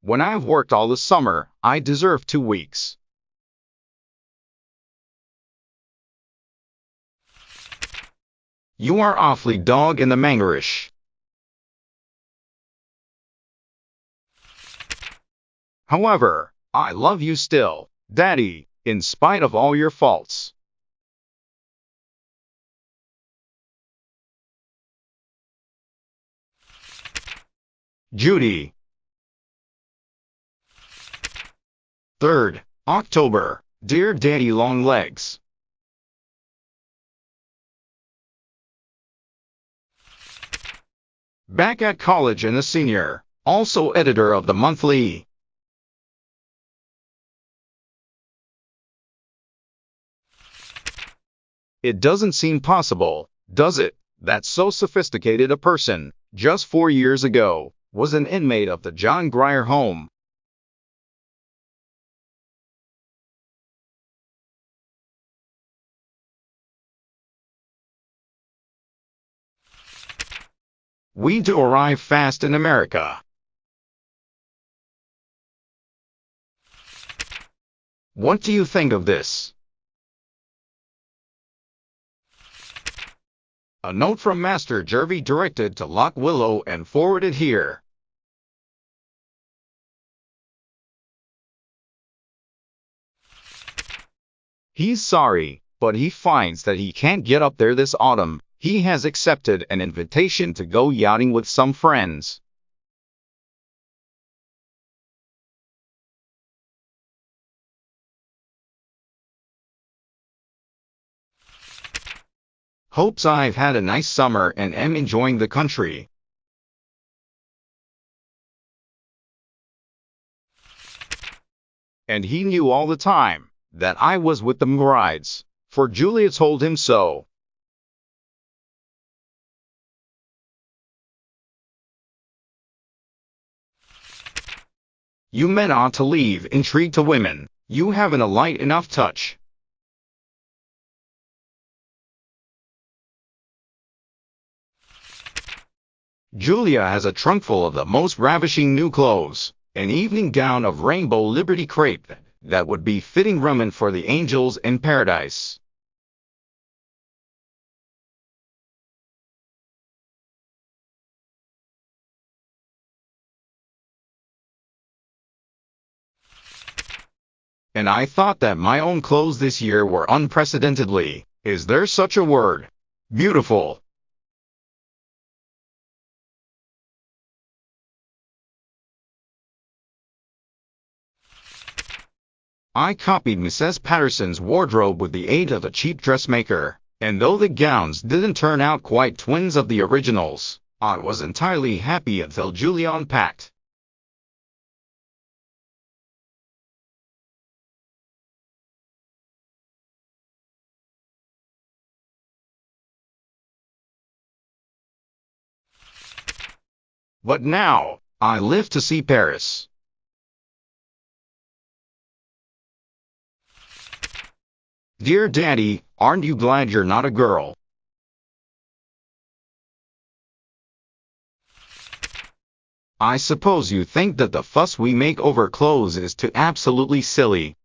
When I've worked all the summer, I deserve 2 weeks. You are awfully dog in the mangerish. However, I love you still, Daddy, in spite of all your faults. Judy. 3rd October. Dear Daddy Long Legs. Back at college and a senior, also editor of the monthly. It doesn't seem possible, does it, that so sophisticated a person, just 4 years ago, was an inmate of the John Grier home. We do arrive fast in America. What do you think of this? A note from Master Jervy directed to Lock Willow and forwarded here. He's sorry, but he finds that he can't get up there this autumn. He has accepted an invitation to go yachting with some friends. Hopes I've had a nice summer and am enjoying the country. And he knew all the time that I was with the brides, for Julia told him so. You men ought to leave intrigue to women. You haven't a light enough touch. Julia has a trunkful of the most ravishing new clothes, an evening gown of rainbow Liberty crepe that would be fitting raiment for the angels in paradise. And I thought that my own clothes this year were unprecedentedly, is there such a word, beautiful. I copied Mrs. Patterson's wardrobe with the aid of a cheap dressmaker, and though the gowns didn't turn out quite twins of the originals, I was entirely happy until Julia unpacked. But now, I live to see Paris. Dear Daddy, aren't you glad you're not a girl? I suppose you think that the fuss we make over clothes is too absolutely silly.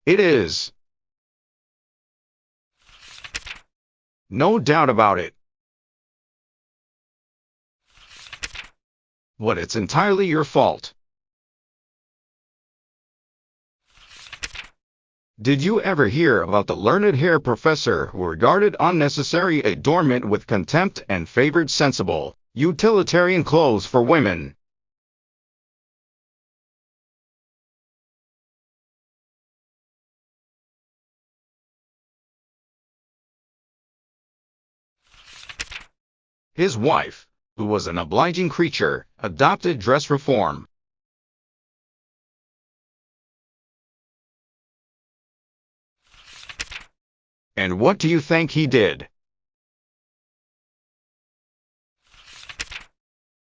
It is. No doubt about it. But it's entirely your fault. Did you ever hear about the learned hair professor who regarded unnecessary adornment with contempt and favored sensible, utilitarian clothes for women? His wife, who was an obliging creature, adopted dress reform. And what do you think he did?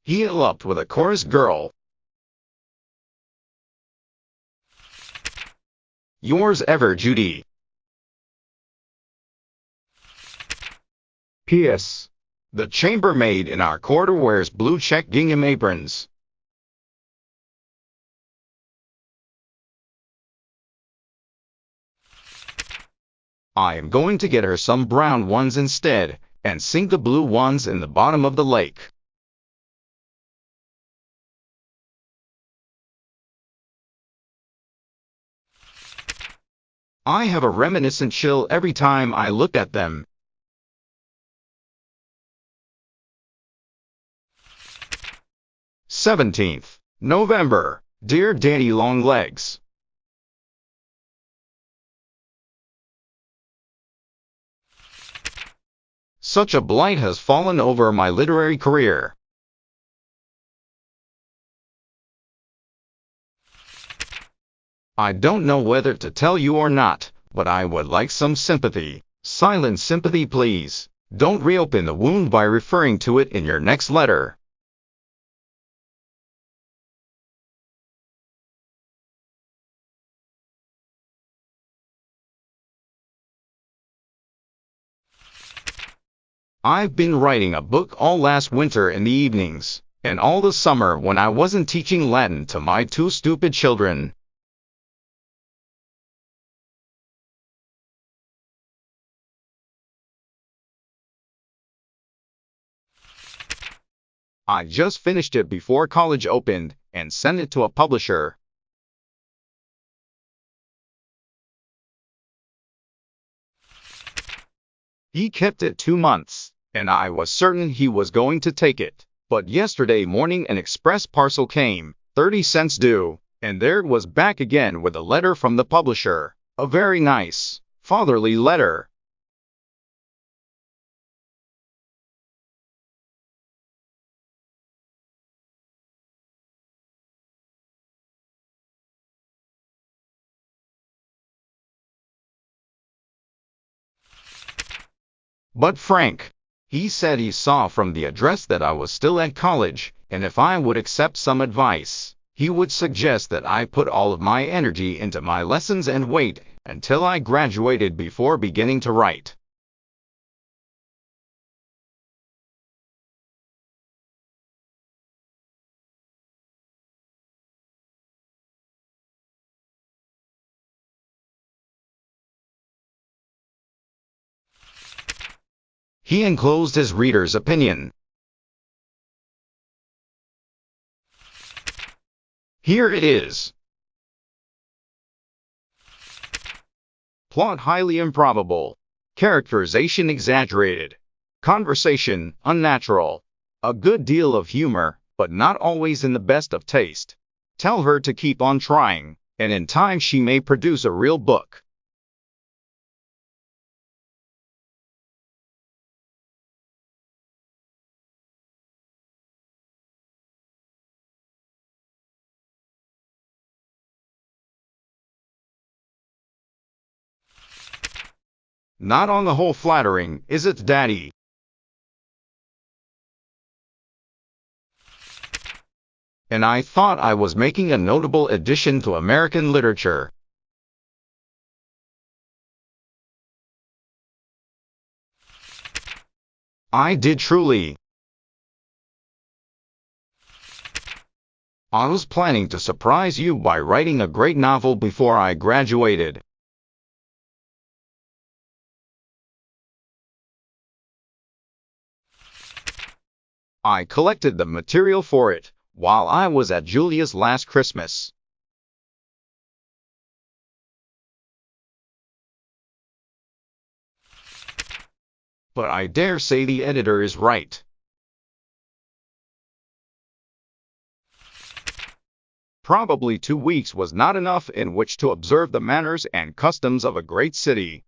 He eloped with a chorus girl. Yours ever, Judy. P.S. The chambermaid in our quarter wears blue check gingham aprons. I am going to get her some brown ones instead, and sink the blue ones in the bottom of the lake. I have a reminiscent chill every time I look at them. 17th November. Dear Daddy Long Legs, such a blight has fallen over my literary career. I don't know whether to tell you or not, but I would like some sympathy. Silent sympathy, please. Don't reopen the wound by referring to it in your next letter. I've been writing a book all last winter in the evenings, and all the summer when I wasn't teaching Latin to my two stupid children. I just finished it before college opened and sent it to a publisher. He kept it 2 months, and I was certain he was going to take it. But yesterday morning an express parcel came, 30 cents due, and there it was back again with a letter from the publisher. A very nice, fatherly letter. But Frank, he said he saw from the address that I was still at college, and if I would accept some advice, he would suggest that I put all of my energy into my lessons and wait until I graduated before beginning to write. He enclosed his reader's opinion. Here it is. Plot highly improbable. Characterization exaggerated. Conversation unnatural. A good deal of humor, but not always in the best of taste. Tell her to keep on trying, and in time she may produce a real book. Not on the whole flattering, is it, Daddy? And I thought I was making a notable addition to American literature. I did truly. I was planning to surprise you by writing a great novel before I graduated. I collected the material for it while I was at Julia's last Christmas. But I dare say the editor is right. Probably 2 weeks was not enough in which to observe the manners and customs of a great city.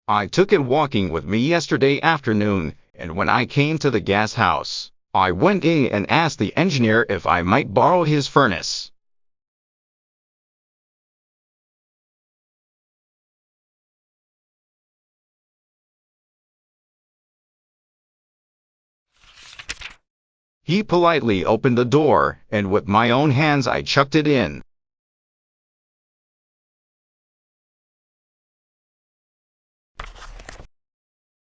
I took it walking with me yesterday afternoon, and when I came to the gas house, I went in and asked the engineer if I might borrow his furnace. He politely opened the door, and with my own hands I chucked it in.